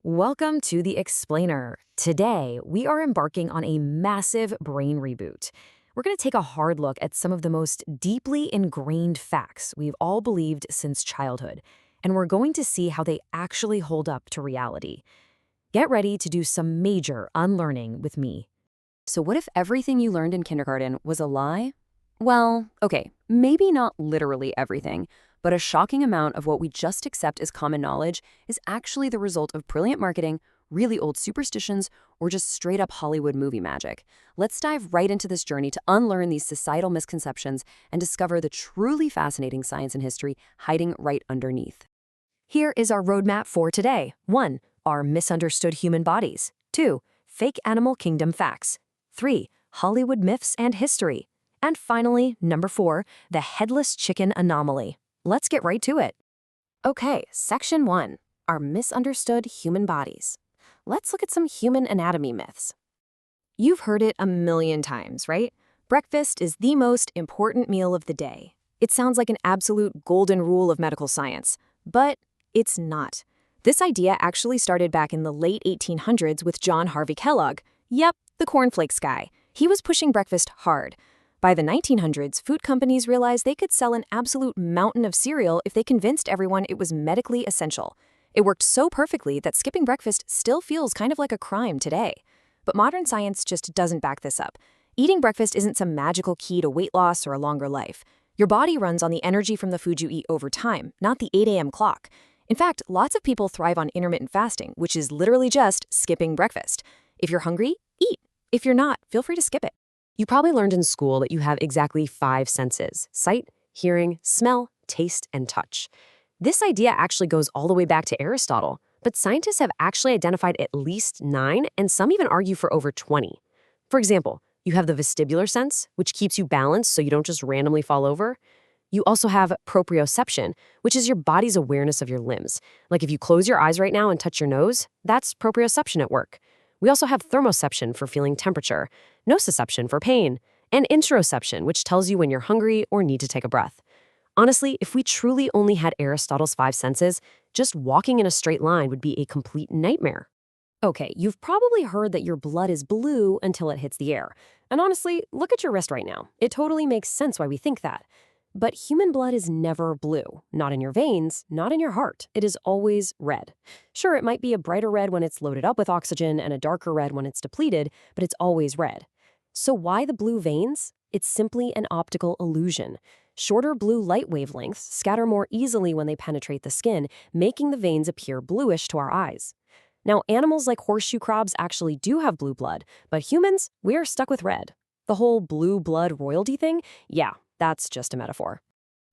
Welcome to The Explainer. Today, we are embarking on a massive brain reboot. We're going to take a hard look at some of the most deeply ingrained facts we've all believed since childhood, and we're going to see how they actually hold up to reality. Get ready to do some major unlearning with me. So what if everything you learned in kindergarten was a lie? Well, okay, maybe not literally everything, but a shocking amount of what we just accept as common knowledge is actually the result of brilliant marketing, really old superstitions, or just straight-up Hollywood movie magic. Let's dive right into this journey to unlearn these societal misconceptions and discover the truly fascinating science and history hiding right underneath. Here is our roadmap for today. 1. Our misunderstood human bodies. 2. Fake animal kingdom facts. 3. Hollywood myths and history. And finally, number 4, the headless chicken anomaly. Let's get right to it. Okay, Section 1, our misunderstood human bodies. Let's look at some human anatomy myths. You've heard it a million times, right? Breakfast is the most important meal of the day. It sounds like an absolute golden rule of medical science, but it's not. This idea actually started back in the late 1800s with John Harvey Kellogg. Yep, the cornflakes guy. He was pushing breakfast hard. By the 1900s, food companies realized they could sell an absolute mountain of cereal if they convinced everyone it was medically essential. It worked so perfectly that skipping breakfast still feels kind of like a crime today. But modern science just doesn't back this up. Eating breakfast isn't some magical key to weight loss or a longer life. Your body runs on the energy from the food you eat over time, not the 8 a.m. clock. In fact, lots of people thrive on intermittent fasting, which is literally just skipping breakfast. If you're hungry, eat. If you're not, feel free to skip it. You probably learned in school that you have exactly 5 senses: sight, hearing, smell, taste, and touch. This idea actually goes all the way back to Aristotle, but scientists have actually identified at least 9, and some even argue for over 20. For example, you have the vestibular sense, which keeps you balanced so you don't just randomly fall over. You also have proprioception, which is your body's awareness of your limbs. Like if you close your eyes right now and touch your nose, that's proprioception at work. We also have thermoception for feeling temperature, nociception for pain, and interoception, which tells you when you're hungry or need to take a breath. Honestly, if we truly only had Aristotle's 5 senses, just walking in a straight line would be a complete nightmare. Okay, you've probably heard that your blood is blue until it hits the air. And honestly, look at your wrist right now. It totally makes sense why we think that. But human blood is never blue. Not in your veins, not in your heart. It is always red. Sure, it might be a brighter red when it's loaded up with oxygen and a darker red when it's depleted, but it's always red. So why the blue veins? It's simply an optical illusion. Shorter blue light wavelengths scatter more easily when they penetrate the skin, making the veins appear bluish to our eyes. Now, animals like horseshoe crabs actually do have blue blood, but humans, we're stuck with red. The whole blue blood royalty thing? Yeah. That's just a metaphor.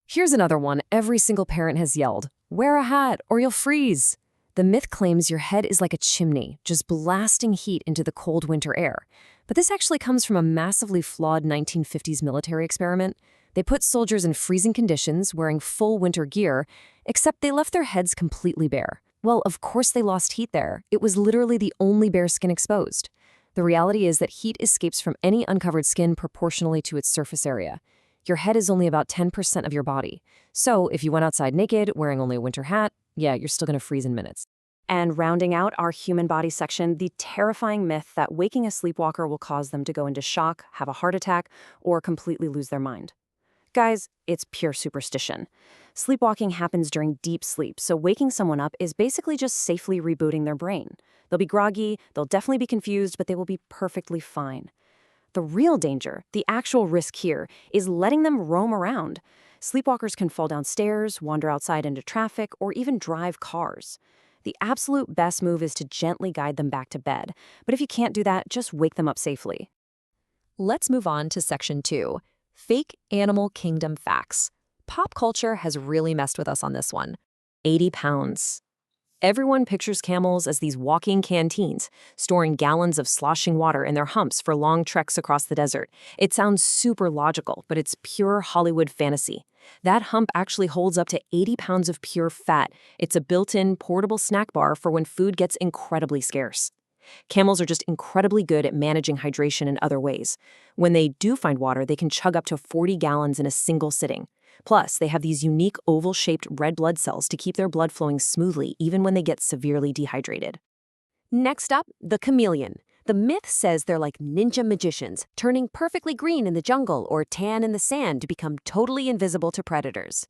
Here's another one every single parent has yelled: wear a hat or you'll freeze. The myth claims your head is like a chimney, just blasting heat into the cold winter air. But this actually comes from a massively flawed 1950s military experiment. They put soldiers in freezing conditions, wearing full winter gear, except they left their heads completely bare. Well, of course they lost heat there. It was literally the only bare skin exposed. The reality is that heat escapes from any uncovered skin proportionally to its surface area. Your head is only about 10% of your body. So if you went outside naked, wearing only a winter hat, yeah, you're still going to freeze in minutes. And rounding out our human body section, the terrifying myth that waking a sleepwalker will cause them to go into shock, have a heart attack, or completely lose their mind. Guys, it's pure superstition. Sleepwalking happens during deep sleep, so waking someone up is basically just safely rebooting their brain. They'll be groggy, they'll definitely be confused, but they will be perfectly fine. The real danger, the actual risk here, is letting them roam around. Sleepwalkers can fall down stairs, wander outside into traffic, or even drive cars. The absolute best move is to gently guide them back to bed. But if you can't do that, just wake them up safely. Let's move on to Section 2, Fake Animal Kingdom Facts. Pop culture has really messed with us on this one. 80 pounds. Everyone pictures camels as these walking canteens, storing gallons of sloshing water in their humps for long treks across the desert. It sounds super logical, but it's pure Hollywood fantasy. That hump actually holds up to 80 pounds of pure fat. It's a built-in portable snack bar for when food gets incredibly scarce. Camels are just incredibly good at managing hydration in other ways. When they do find water, they can chug up to 40 gallons in a single sitting. Plus, they have these unique oval-shaped red blood cells to keep their blood flowing smoothly even when they get severely dehydrated. Next up, the chameleon. The myth says they're like ninja magicians, turning perfectly green in the jungle or tan in the sand to become totally invisible to predators.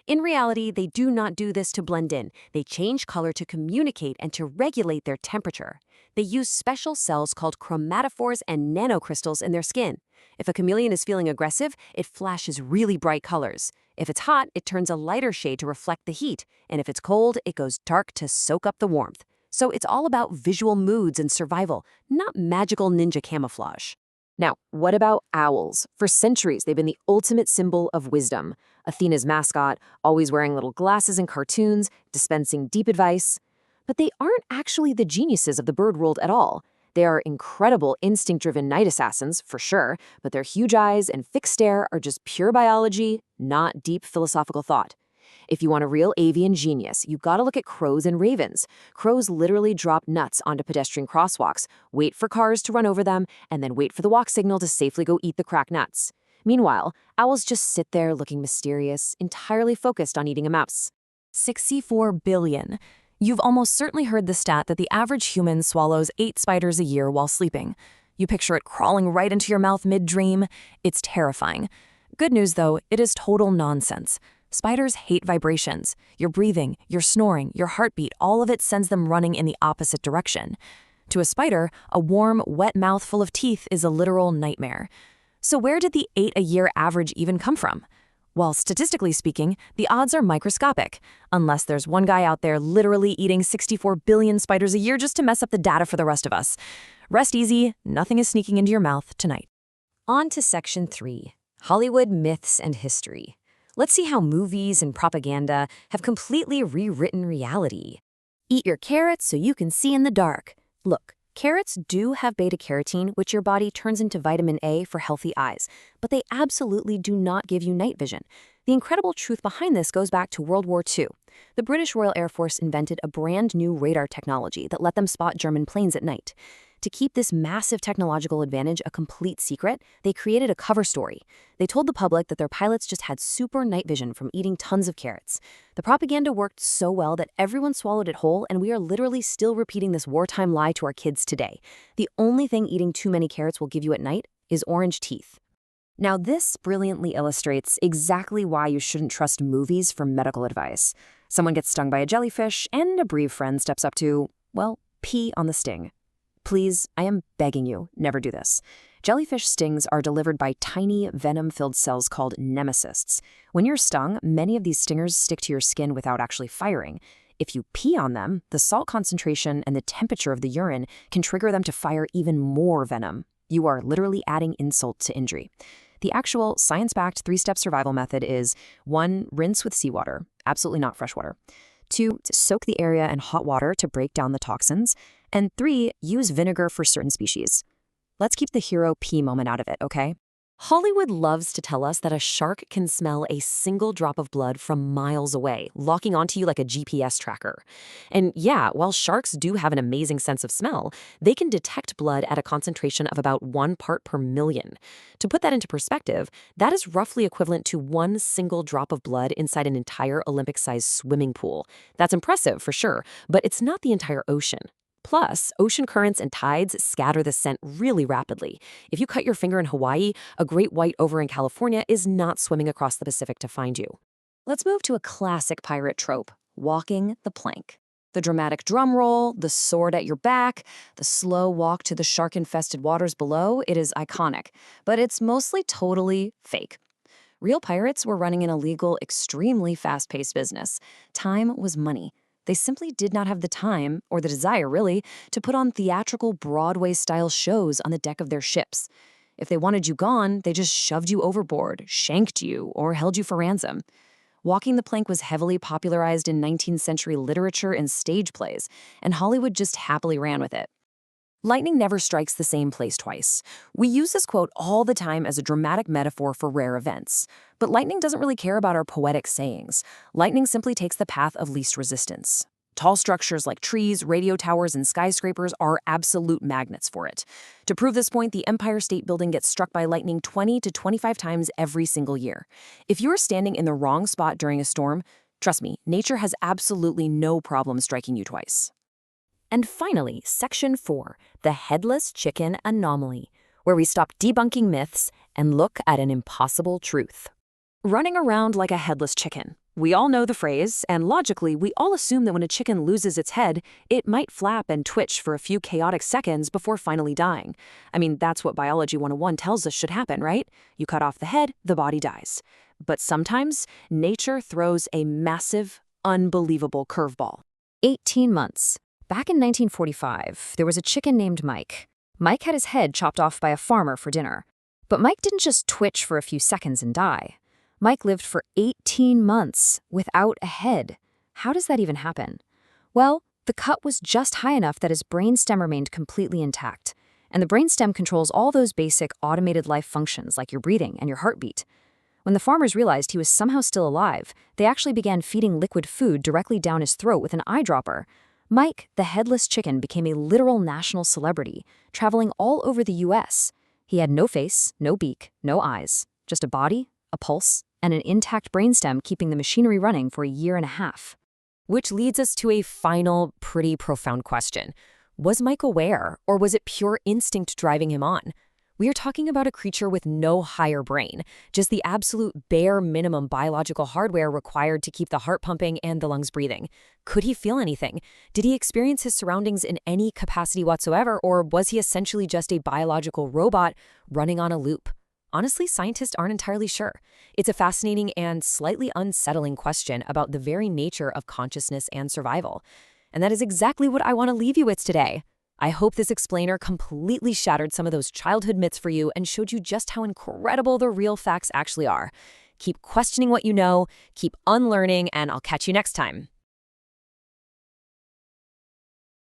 In reality, they do not do this to blend in. They change color to communicate and to regulate their temperature. They use special cells called chromatophores and nanocrystals in their skin. If a chameleon is feeling aggressive, it flashes really bright colors. If it's hot, it turns a lighter shade to reflect the heat. And if it's cold, it goes dark to soak up the warmth. So it's all about visual moods and survival, not magical ninja camouflage. Now, what about owls? For centuries, they've been the ultimate symbol of wisdom. Athena's mascot, always wearing little glasses in cartoons, dispensing deep advice. But they aren't actually the geniuses of the bird world at all. They are incredible instinct-driven night assassins, for sure, but their huge eyes and fixed stare are just pure biology, not deep philosophical thought. If you want a real avian genius, you gotta look at crows and ravens. Crows literally drop nuts onto pedestrian crosswalks, wait for cars to run over them, and then wait for the walk signal to safely go eat the cracked nuts. Meanwhile, owls just sit there looking mysterious, entirely focused on eating a mouse. 64 billion. You've almost certainly heard the stat that the average human swallows 8 spiders a year while sleeping. You picture it crawling right into your mouth mid-dream. It's terrifying. Good news, though, it is total nonsense. Spiders hate vibrations. Your breathing, your snoring, your heartbeat, all of it sends them running in the opposite direction. To a spider, a warm, wet mouth full of teeth is a literal nightmare. So where did the 8-a-year average even come from? Well, statistically speaking, the odds are microscopic, unless there's one guy out there literally eating 64 billion spiders a year just to mess up the data for the rest of us. Rest easy, nothing is sneaking into your mouth tonight. On to Section 3, Hollywood Myths and History. Let's see how movies and propaganda have completely rewritten reality. Eat your carrots so you can see in the dark. Look, carrots do have beta-carotene, which your body turns into vitamin A for healthy eyes, but they absolutely do not give you night vision. The incredible truth behind this goes back to World War II. The British Royal Air Force invented a brand new radar technology that let them spot German planes at night. To keep this massive technological advantage a complete secret, they created a cover story. They told the public that their pilots just had super night vision from eating tons of carrots. The propaganda worked so well that everyone swallowed it whole, and we are literally still repeating this wartime lie to our kids today. The only thing eating too many carrots will give you at night is orange teeth. Now, this brilliantly illustrates exactly why you shouldn't trust movies for medical advice. Someone gets stung by a jellyfish, and a brave friend steps up to, well, pee on the sting. Please, I am begging you, never do this. Jellyfish stings are delivered by tiny, venom-filled cells called nematocysts. When you're stung, many of these stingers stick to your skin without actually firing. If you pee on them, the salt concentration and the temperature of the urine can trigger them to fire even more venom. You are literally adding insult to injury. The actual science-backed 3-step survival method is 1. Rinse with seawater, absolutely not fresh water. 2. Soak the area in hot water to break down the toxins. And 3. Use vinegar for certain species. Let's keep the hero pee moment out of it, okay? Hollywood loves to tell us that a shark can smell a single drop of blood from miles away, locking onto you like a GPS tracker. And yeah, while sharks do have an amazing sense of smell, they can detect blood at a concentration of about 1 part per million. To put that into perspective, that is roughly equivalent to 1 single drop of blood inside an entire Olympic-sized swimming pool. That's impressive for sure, but it's not the entire ocean. Plus, ocean currents and tides scatter the scent really rapidly. If you cut your finger in Hawaii, a great white over in California is not swimming across the Pacific to find you. Let's move to a classic pirate trope, walking the plank. The dramatic drum roll, the sword at your back, the slow walk to the shark-infested waters below, it is iconic, but it's mostly totally fake. Real pirates were running an illegal, extremely fast-paced business. Time was money. They simply did not have the time, or the desire really, to put on theatrical Broadway-style shows on the deck of their ships. If they wanted you gone, they just shoved you overboard, shanked you, or held you for ransom. Walking the plank was heavily popularized in 19th century literature and stage plays, and Hollywood just happily ran with it. Lightning never strikes the same place twice. We use this quote all the time as a dramatic metaphor for rare events. But lightning doesn't really care about our poetic sayings. Lightning simply takes the path of least resistance. Tall structures like trees, radio towers, and skyscrapers are absolute magnets for it. To prove this point, the Empire State Building gets struck by lightning 20 to 25 times every single year. If you're standing in the wrong spot during a storm, trust me, nature has absolutely no problem striking you twice. And finally, Section 4, the headless chicken anomaly, where we stop debunking myths and look at an impossible truth. Running around like a headless chicken. We all know the phrase, and logically, we all assume that when a chicken loses its head, it might flap and twitch for a few chaotic seconds before finally dying. I mean, that's what Biology 101 tells us should happen, right? You cut off the head, the body dies. But sometimes, nature throws a massive, unbelievable curveball. 18 months. Back in 1945, there was a chicken named Mike. Mike had his head chopped off by a farmer for dinner. But Mike didn't just twitch for a few seconds and die. Mike lived for 18 months without a head. How does that even happen? Well, the cut was just high enough that his brainstem remained completely intact. And the brainstem controls all those basic automated life functions like your breathing and your heartbeat. When the farmers realized he was somehow still alive, they actually began feeding liquid food directly down his throat with an eyedropper. Mike, the headless chicken, became a literal national celebrity, traveling all over the U.S. He had no face, no beak, no eyes, just a body, a pulse, and an intact brainstem keeping the machinery running for a year and a half. Which leads us to a final, pretty profound question. Was Mike aware, or was it pure instinct driving him on? We are talking about a creature with no higher brain, just the absolute bare minimum biological hardware required to keep the heart pumping and the lungs breathing. Could he feel anything? Did he experience his surroundings in any capacity whatsoever, or was he essentially just a biological robot running on a loop? Honestly, scientists aren't entirely sure. It's a fascinating and slightly unsettling question about the very nature of consciousness and survival. And that is exactly what I want to leave you with today. I hope this explainer completely shattered some of those childhood myths for you and showed you just how incredible the real facts actually are. Keep questioning what you know, keep unlearning, and I'll catch you next time.